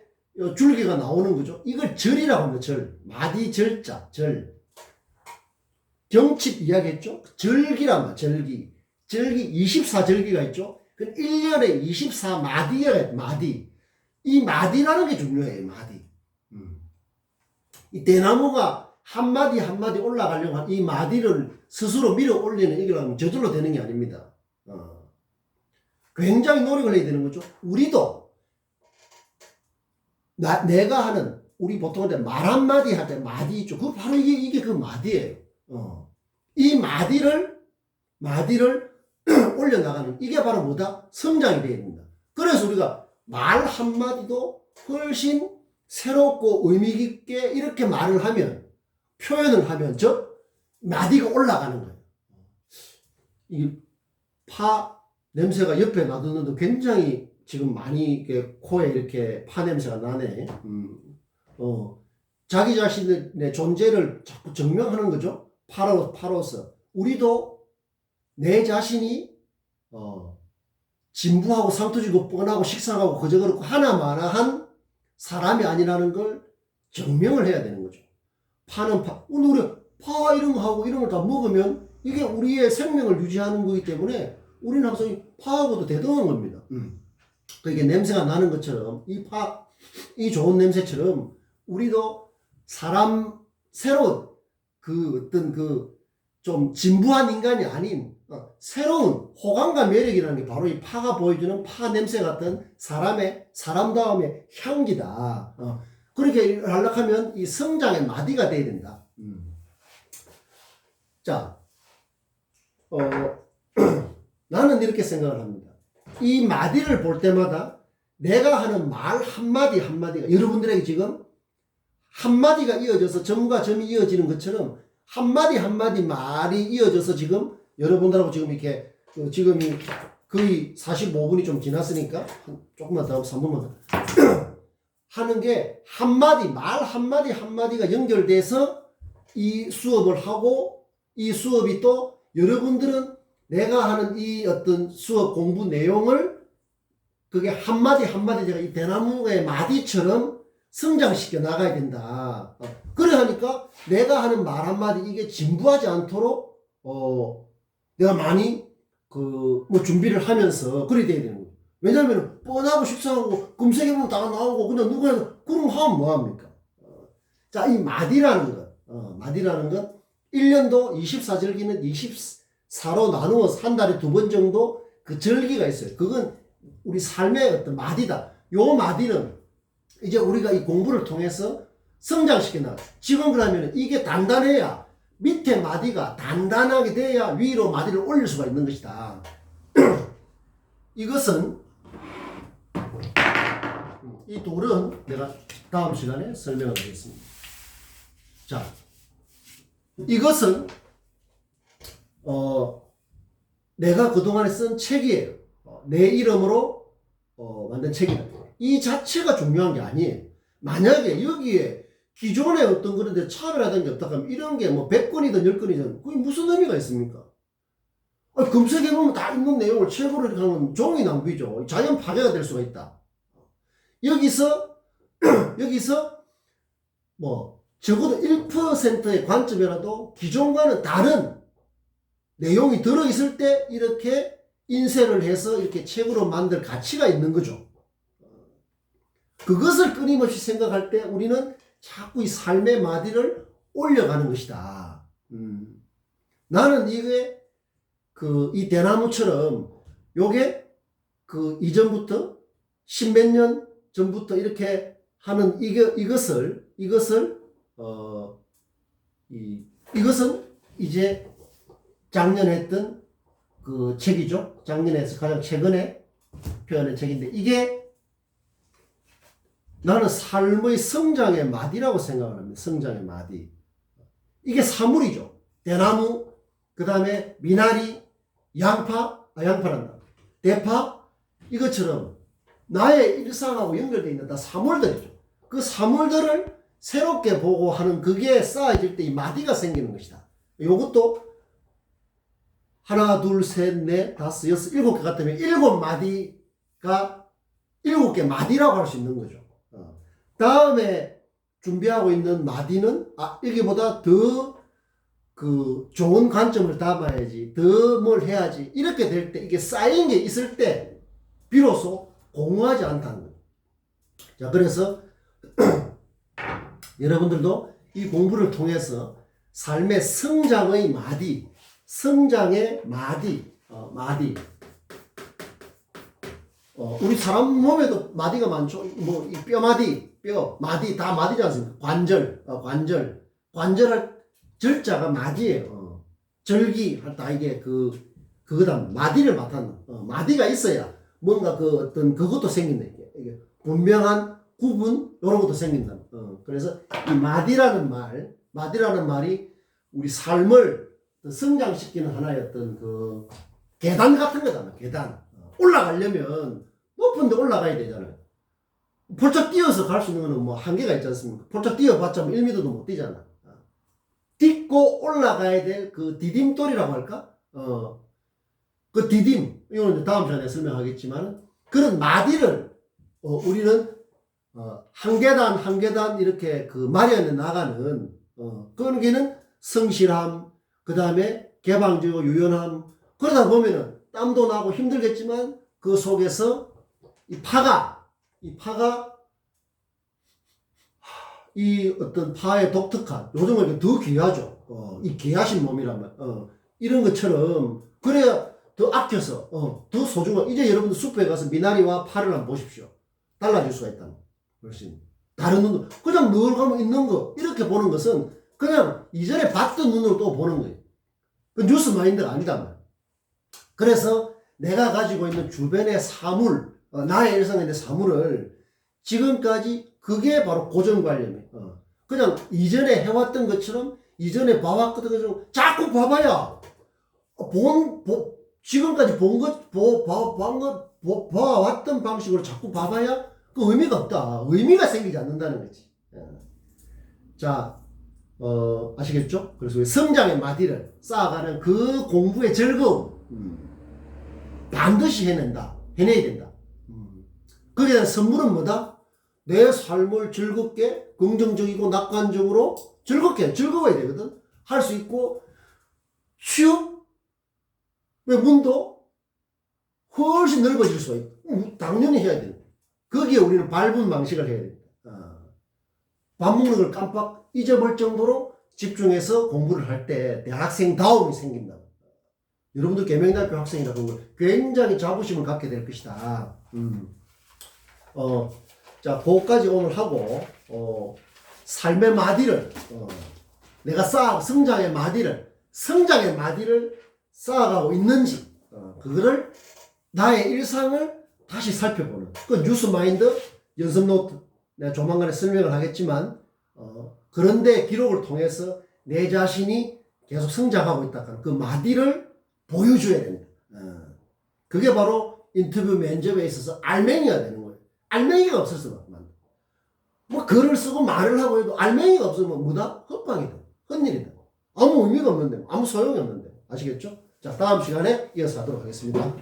Speaker 1: 줄기가 나오는 거죠. 이걸 절이라고 합니다. 마디 절자 절. 경칩 이야기했죠. 절기란 말. 절기 24절기가 있죠. 그 1년에 24마디가 마디. 이 마디라는 게 중요해요. 마디. 이 대나무가 한마디 올라가려고 한 이 마디를 스스로 밀어 올리는 이거는 저절로 되는 게 아닙니다. 굉장히 노력을 해야 되는 거죠. 우리도 내가 하는 우리 보통 말 한마디 할 때 마디 있죠. 그 바로 이게 그 마디예요. 이 마디를 올려나가는 이게 바로 뭐다? 성장이 되어야 됩니다. 그래서 우리가 말 한마디도 훨씬 새롭고 의미깊게 이렇게 말을 하면 표현을 하면 마디가 올라가는 거예요. 이 파 냄새가 옆에 놔두는데 굉장히 지금 많이 이렇게 코에 이렇게 파 냄새가 나네. 자기 자신의 존재를 자꾸 증명하는 거죠. 파로서. 우리도 내 자신이, 진부하고 상투지고 뻔하고 식상하고 그저 그렇고 하나마나한 사람이 아니라는 걸 증명을 해야 되는 거죠. 파는 파. 오늘 우리 파 이런 거 하고 이런 걸 다 먹으면 이게 우리의 생명을 유지하는 거기 때문에 우리는 항상 파하고도 대등한 겁니다. 그러니까 냄새가 나는 것처럼 이 좋은 냄새처럼 우리도 새로운 어떤 좀 진부한 인간이 아닌 새로운 호감과 매력이라는 게 바로 이 파가 보여주는 파 냄새 같은 사람다움의 향기다. 그렇게 하려면 이 성장의 마디가 돼야 된다. 자, 나는 이렇게 생각을 합니다. 이 마디를 볼 때마다 내가 하는 말 한마디가 여러분들에게 지금 한마디가 이어져서 점과 점이 이어지는 것처럼 한마디 말이 이어져서 지금 여러분들하고 지금 이렇게 지금이 거의 45분이 좀 지났으니까 조금만 더 3분만 더 하는 게 말 한마디가 연결돼서 이 수업을 하고 이 수업이 또 여러분들은 내가 하는 이 어떤 수업 공부 내용을 그게 한마디 제가 이 대나무의 마디처럼 성장시켜 나가야 된다. 그래 하니까 내가 하는 말 한마디 이게 진부하지 않도록 내가 많이 준비를 하면서 그래야 되는 거예요. 왜냐하면 뻔하고 식상하고 검색해보면 다 나오고 그냥 누구나 그럼 하면 뭐합니까? 자, 이 마디라는 것 1년도 24절기는 24로 나누어서 한 달에 2번 정도 그 절기가 있어요. 그건 우리 삶의 어떤 마디다. 요 마디는 이제 우리가 이 공부를 통해서 성장시켜 나가요. 지금 그러면 이게 단단해야 밑에 마디가 단단하게 돼야 위로 마디를 올릴 수가 있는 것이다. 이것은 이 돌은 내가 다음 시간에 설명을 하겠습니다. 자, 이것은 내가 그동안에 쓴 책이에요. 내 이름으로 만든 책이다. 이 자체가 중요한 게 아니에요. 만약에 여기에 기존에 어떤 그런데 차별화된 게 없다 하면 이런 게 뭐 100권이든 10권이든 그게 무슨 의미가 있습니까? 검색해보면 다 있는 내용을 책으로 이렇게 하면 종이 낭비죠. 자연 파괴가 될 수가 있다. 여기서 뭐 적어도 1%의 관점이라도 기존과는 다른 내용이 들어있을 때 이렇게 인쇄를 해서 이렇게 책으로 만들 가치가 있는 거죠. 그것을 끊임없이 생각할 때 우리는 자꾸 이 삶의 마디를 올려가는 것이다. 나는 이게 이 대나무처럼 요게 이전부터 십몇 년 전부터 이렇게 하는 이것은 이제 작년에 했던 그 책이죠. 작년에 해서 가장 최근에 표현한 책인데 이게 나는 삶의 성장의 마디라고 생각을 합니다. 성장의 마디. 이게 사물이죠. 대나무, 그 다음에 미나리, 양파란다. 대파, 이것처럼 나의 일상하고 연결되어 있는 다 사물들이죠. 그 사물들을 새롭게 보고 하는 그게 쌓여질 때 이 마디가 생기는 것이다. 이것도 하나, 둘, 셋, 넷, 다섯, 여섯, 7개 같으면 7마디가 7개 마디라고 할 수 있는 거죠. 다음에 준비하고 있는 마디는 여기보다 더 좋은 관점을 담아야지, 더 뭘 해야지, 이렇게 될 때 이게 쌓인 게 있을 때 비로소 공허하지 않다는 거예요. 자, 그래서 여러분들도 이 공부를 통해서 삶의 성장의 마디, 우리 사람 몸에도 마디가 많죠. 뭐 이 마디 다 마디지 않습니까? 관절할 절자가 마디예요. 절기 다 이게 그거다. 마디를 맡았는. 마디가 있어야 뭔가 어떤 그것도 생긴다. 이게 분명한 구분 이런 것도 생긴다. 그래서 이 마디라는 말이 우리 삶을 성장시키는 하나의 어떤 그 계단 같은 거잖아. 계단. 올라가려면 높은 데 올라가야 되잖아요. 폴짝 뛰어서 갈 수 있는 거는 뭐 한계가 있지 않습니까? 폴짝 뛰어봤자 1m도 못 뛰잖아. 딛고 올라가야 될 그 디딤돌이라고 할까? 그 디딤. 이거는 이제 다음 시간에 설명하겠지만 그런 마디를 우리는 한 계단 한 계단 이렇게 그 마련해 나가는 그게는 성실함, 그 다음에 개방적이고 유연함. 그러다 보면은 땀도 나고 힘들겠지만 그 속에서 이 파가 이 어떤 파의 독특한 요즘은 더 귀하죠. 이 귀하신 몸이라면 이런 것처럼 그래야 더 아껴서 더 소중한 이제 여러분들 숲에 가서 미나리와 파를 한번 보십시오. 달라질 수가 있다는 훨씬 다른 눈으로 그냥 늘 가면 있는 거 이렇게 보는 것은 그냥 이전에 봤던 눈으로 또 보는 거예요. 그 뉴스 마인드가 아니다. 그래서 내가 가지고 있는 주변의 사물, 나의 일상에 있는 사물을 지금까지 그게 바로 고정관념이에요. 그냥 이전에 해왔던 것처럼 이전에 봐왔던 것처럼 자꾸 봐봐야 지금까지 봐왔던 방식으로 자꾸 봐봐야 그 의미가 없다. 의미가 생기지 않는다는 거지. 자, 아시겠죠? 그래서 성장의 마디를 쌓아가는 그 공부의 즐거움 반드시 해내야 된다. 거기에 대한 선물은 뭐다? 내 삶을 즐겁게 긍정적이고 낙관적으로 즐거워야 되거든. 할 수 있고 취업 왜 문도 훨씬 넓어질 수가 있고 당연히 해야 된다. 거기에 우리는 밟은 방식을 해야 된다. 밥 먹는 걸 깜빡 잊어볼 정도로 집중해서 공부를 할 때 대학생다움이 생긴다. 여러분들 계명대학교 학생이라 그런 걸 굉장히 자부심을 갖게 될 것이다. 자, 그거까지 오늘 하고, 삶의 마디를, 내가 성장의 마디를 쌓아가고 있는지, 그거를, 나의 일상을 다시 살펴보는, 그 뉴스 마인드 연습 노트, 내가 조만간에 설명을 하겠지만, 그런데 기록을 통해서 내 자신이 계속 성장하고 있다. 그 마디를 보여줘야 된다. 그게 바로 인터뷰 면접에 있어서 알맹이가 되는 거예요. 알맹이가 없어서 뭐 글을 쓰고 말을 하고 해도 알맹이가 없으면 뭐다? 헛방이다. 헛일이다. 아무 의미가 없는데, 아무 소용이 없는데. 아시겠죠? 자, 다음 시간에 이어서 하도록 하겠습니다.